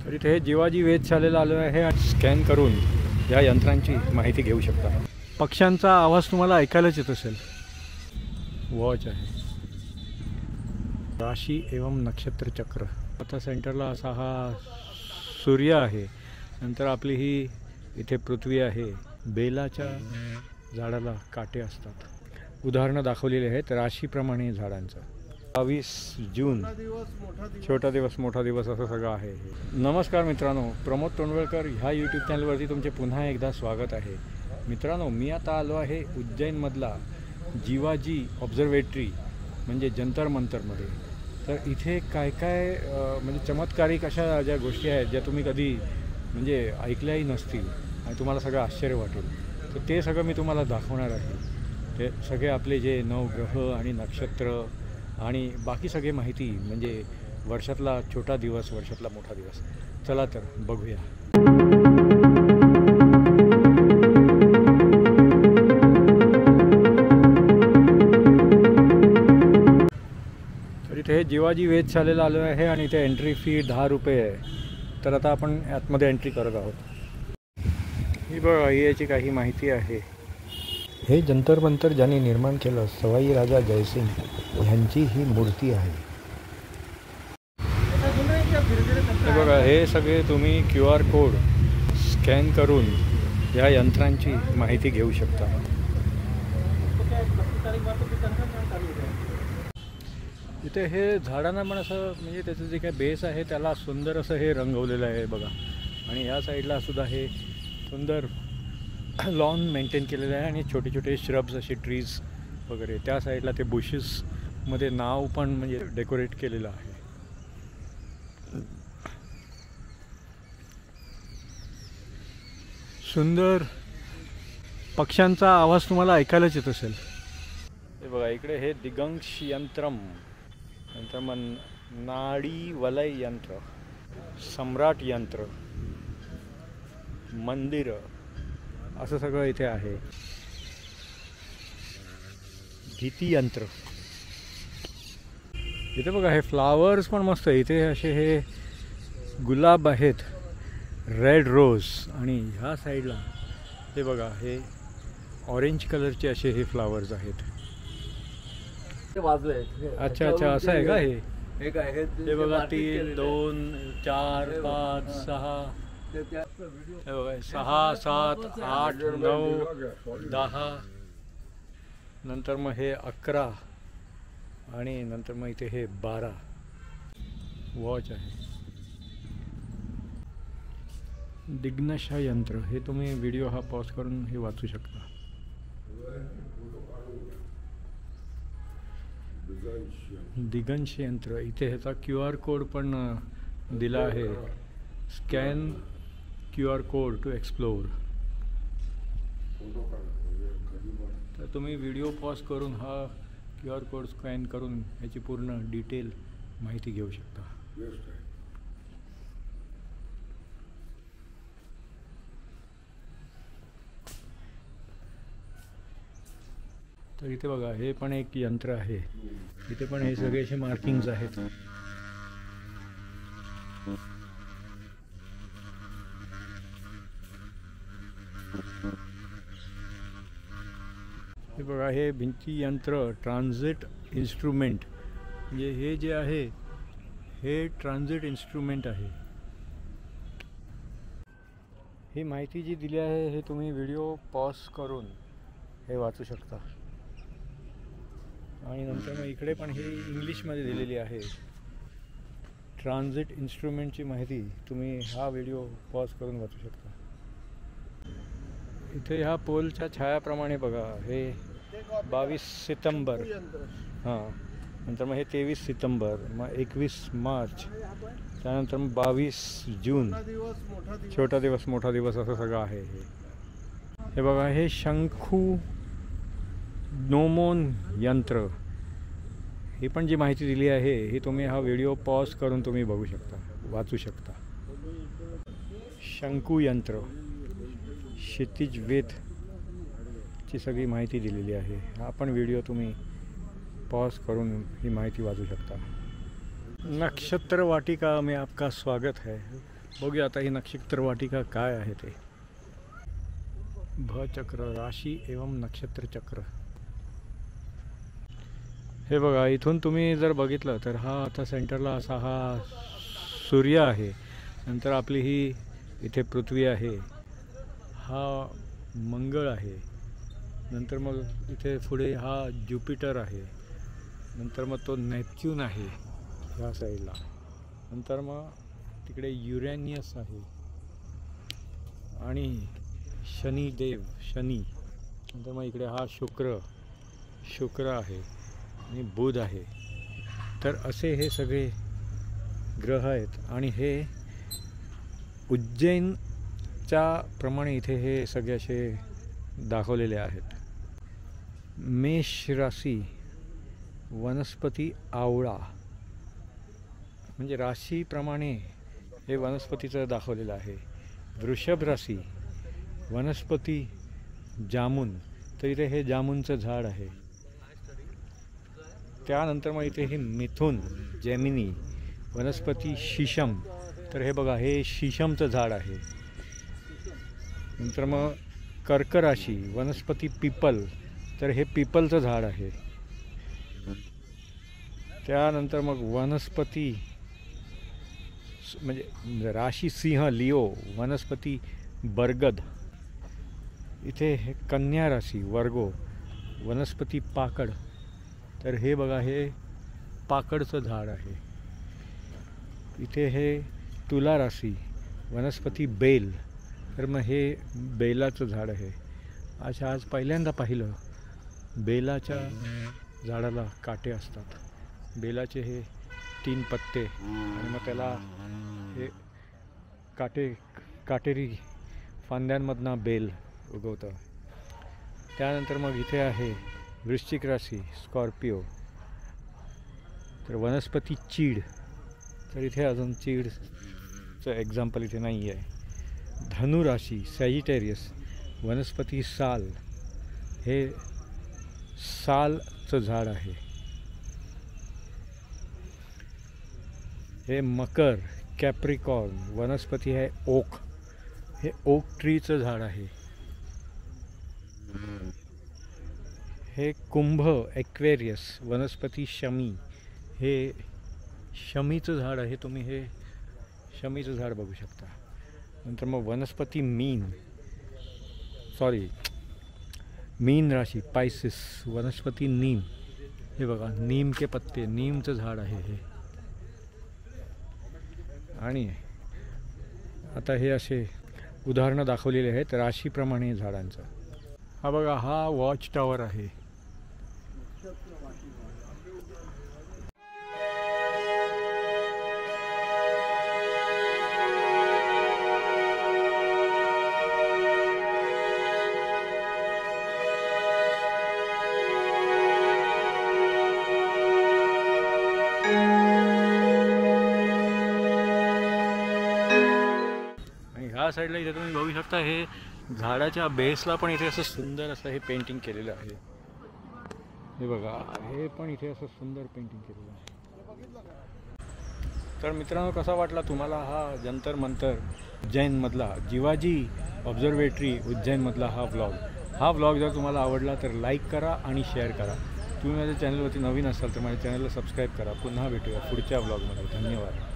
तर इथे जिवाजी वेधशाळेला आलो आहे आणि स्कॅन करून या यंत्रांची माहिती घेऊ शकता। पक्ष्यांचा आवाज तुम्हाला ऐकायलाच येत असेल। वॉच आहे, राशी एवं नक्षत्र चक्र। आता सेंटरला असा हा सूर्य आहे, नंतर आपली ही इथे पृथ्वी आहे। बेलाच्या झाडाला काटे असतात, उदाहरणं दाखवलेली आहेत राशीप्रमाणे झाडांचं। 22 जून छोटा दिवस मोठा दिवस असं सगळं आहे। नमस्कार मित्रांनो, प्रमोद तोंडवळकर ह्या यूट्यूब चॅनलवरती तुमचे पुन्हा एकदा स्वागत आहे। मित्रांनो, मी आता आलो आहे उज्जैनमधला जिवाजी ऑब्झर्वेटरी म्हणजे जंतर मंतरमध्ये। तर इथे काय काय म्हणजे चमत्कारिक अशा ज्या गोष्टी आहेत ज्या तुम्ही कधी म्हणजे ऐकल्याही नसतील आणि तुम्हाला सगळं आश्चर्य वाटेल, तर ते सगळं मी तुम्हाला दाखवणार आहे। ते सगळे आपले जे नवग्रह आणि नक्षत्र आणि बाकी सगळे माहिती, म्हणजे वर्षातला छोटा दिवस वर्षातला मोठा दिवस। चला तर बघूया। तर इथे जिवाजी वेधशाळेला आलो आहे आणि इथे एंट्री फी 10 रुपये आहे। तर आता आपण आतमध्ये एंट्री करत आहोत। ही बघा, याची काही माहिती आहे। हे जंतर मंतर ज्यांनी निर्माण केलं सवाई राजा जयसिंग यांची ही मूर्ती आहे। हे बघा, हे सगळे तुम्ही QR कोड स्कॅन करून या यंत्रांची माहिती घेऊ शकता। इथे हे झाडांना पण असं म्हणजे त्याचं जे काही बेस आहे त्याला सुंदर असं हे रंगवलेलं आहे बघा। आणि ह्या साईडला सुद्धा हे सुंदर लॉन मेंटेन केलेलं आहे आणि छोटे छोटे श्रब्स असे ट्रीज वगैरे। त्या साईडला ते बुशेसमध्ये नाव पण म्हणजे डेकोरेट केलेलं आहे। सुंदर पक्ष्यांचा आवाज तुम्हाला ऐकायलाच येत असेल। हे बघा, इकडे हे दिगंश यंत्रम, नंतर मग नाडी वलय यंत्र, सम्राट यंत्र, मंदिर, असं सगळं इथे आहे। भीती यंत्र, इथे बघा हे फ्लावर्स पण मस्त आहे। इथे असे हे गुलाब आहेत, रेड रोज, आणि ह्या साईडला हे बघा हे ऑरेंज कलरचे असे हे फ्लावर्स आहेत। अच्छा अच्छा, असं आहे का? हे बघा 3 2 4 5 6 6 7 8 9 10, नंतर मग हे 11, आणि नंतर मग इथे हे 12 वॉच आहे। दिग्नशा यंत्र, हे तुम्ही व्हिडिओ हा पॉज करून हे वाचू शकता। दिगंश यंत्र, इथे ह्याचा QR कोड पण दिला आहे। Scan QR code to explore. तर तुम्ही व्हिडिओ पॉज करून हा QR कोड स्कॅन करून ह्याची पूर्ण डिटेल माहिती घेऊ शकता। तर इथे बघा, हे पण एक यंत्र आहे। इथे पण हे सगळे असे मार्किंग्स आहेत। हे बघा, हे भिंती यंत्र, ट्रान्झिट इन्स्ट्रुमेंट, म्हणजे हे जे आहे हे ट्रान्झिट इन्स्ट्रुमेंट आहे। ही माहिती जी दिली आहे हे तुम्ही व्हिडिओ पॉज करून हे वाचू शकता। आणि नंतर मग इकडे पण हे इंग्लिशमध्ये दिलेली आहे। ट्रान्झिट इन्स्ट्रुमेंटची माहिती तुम्ही हा व्हिडिओ पॉज करून वाचू शकता। इथे ह्या पोलच्या छायाप्रमाणे बघा हे 22 सितंबर, हां, नंतर मग हे 23 सितंबर, मग 21 मार्च, त्यानंतर मग 22 जून छोटा दिवस मोठा दिवस असं सगळं आहे। हे बघा, हे शंखू ग्नोमोन यंत्र, ही पण जी माहिती दिली आहे ही तुम्ही हा व्हिडिओ पॉज करून तुम्ही बघू शकता, वाचू शकता। शंकू यंत्र, क्षितिज वेध ची सगळी माहिती दिलेली आहे। हा पण व्हिडिओ तुम्ही पॉज करून ही माहिती वाचू शकता। नक्षत्र वाटिका में आपका स्वागत है। बघूया आता ही नक्षत्र वाटिका काय आहे ते. भ चक्र राशी एवं नक्षत्र चक्र. हे बघा, इथून तुम्ही जर बघितलं तर हा आता सेंटरला असा हा सूर्य आहे. नंतर आपली ही इथे पृथ्वी आहे, हा मंगळ आहे. नंतर मग इथे पुढे हा ज्युपिटर आहे. नंतर मग तो नेपच्यून आहे ह्या साईडला. नंतर मग तिकडे युरेनियस आहे आणि शनिदेव शनी. नंतर मग इकडे हा शुक्र आहे आणि बुध आहे. तर असे हे सगळे ग्रह आहेत आणि हे उज्जैनच्या प्रमाणे इथे हे सगळे असे दाखवलेले आहेत. मेष राशी वनस्पती आवळा, म्हणजे राशीप्रमाणे हे वनस्पतीचं दाखवलेलं आहे. वृषभ राशी वनस्पती जामुन, तर इथे हे जामुनचं झाड आहे. त्यानंतर मग इथे हे मिथुन जेमिनी वनस्पती शीशम, तर हे बघा हे शीशमचं झाड आहे. नंतर मग कर्क राशी वनस्पती पिपल, तर हे पिपलचं झाड आहे. त्यानंतर मग वनस्पती म्हणजे राशी सिंह लिओ वनस्पती बरगद. इथे हे कन्या राशी वर्गो वनस्पती पाकड, तर हे बघा हे पाकडचं झाड आहे. इथे हे तुला राशी वनस्पती बेल, तर मग हे बेलाचं झाड आहे. अच्छा, आज पहिल्यांदा पाहिलं बेलाच्या झाडाला काटे असतात. बेलाचे हे 3 पत्ते आणि मग त्याला हे काटेरी फांद्यांमधनं बेल उगवतं. त्यानंतर मग इथे आहे वृश्चिक राशी स्कॉर्पिओ, तर वनस्पती चीड, तर इथे अजून चीडचं एक्झाम्पल इथे नाही आहे. धनुराशी सॅजिटेरियस वनस्पती साल, हे सालचं झाड आहे. हे मकर कॅप्रिकॉर्न वनस्पती आहे ओक, हे ओक ट्रीचं झाड आहे. हे कुंभ एक्वेरियस वनस्पती शमी, हे शमीचं झाड आहे. तुम्ही हे शमीचं झाड बघू शकता. नंतर मग वनस्पती मीन राशी पायसिस वनस्पती नीम, हे बघा नीम के पत्ते, नीमचं झाड आहे हे. आणि आता हे असे उदाहरणं दाखवलेले आहेत राशीप्रमाणे झाडांचं. हा बघा हा वॉच टॉवर आहे. ह्या साईडला इथे तुम्ही बघू शकता हे झाडाच्या बेसला पण इथे असं सुंदर असं हे पेंटिंग केलेलं आहे. हे बघा हे पण इथे असं सुंदर पेंटिंग केलेलं आहे. तर मित्रांनो, कसा वाटला तुम्हाला हा जंतर मंतर उज्जैनमधला जिवाजी ऑब्झर्वेटरी उज्जैनमधला हा व्लॉग जर तुम्हाला आवडला तर लाईक करा आणि शेअर करा. तुम्ही माझ्या चॅनलवरती नवीन असाल तर माझ्या चॅनलला सबस्क्राईब करा. पुन्हा भेटूया पुढच्या व्लॉगमध्ये. धन्यवाद.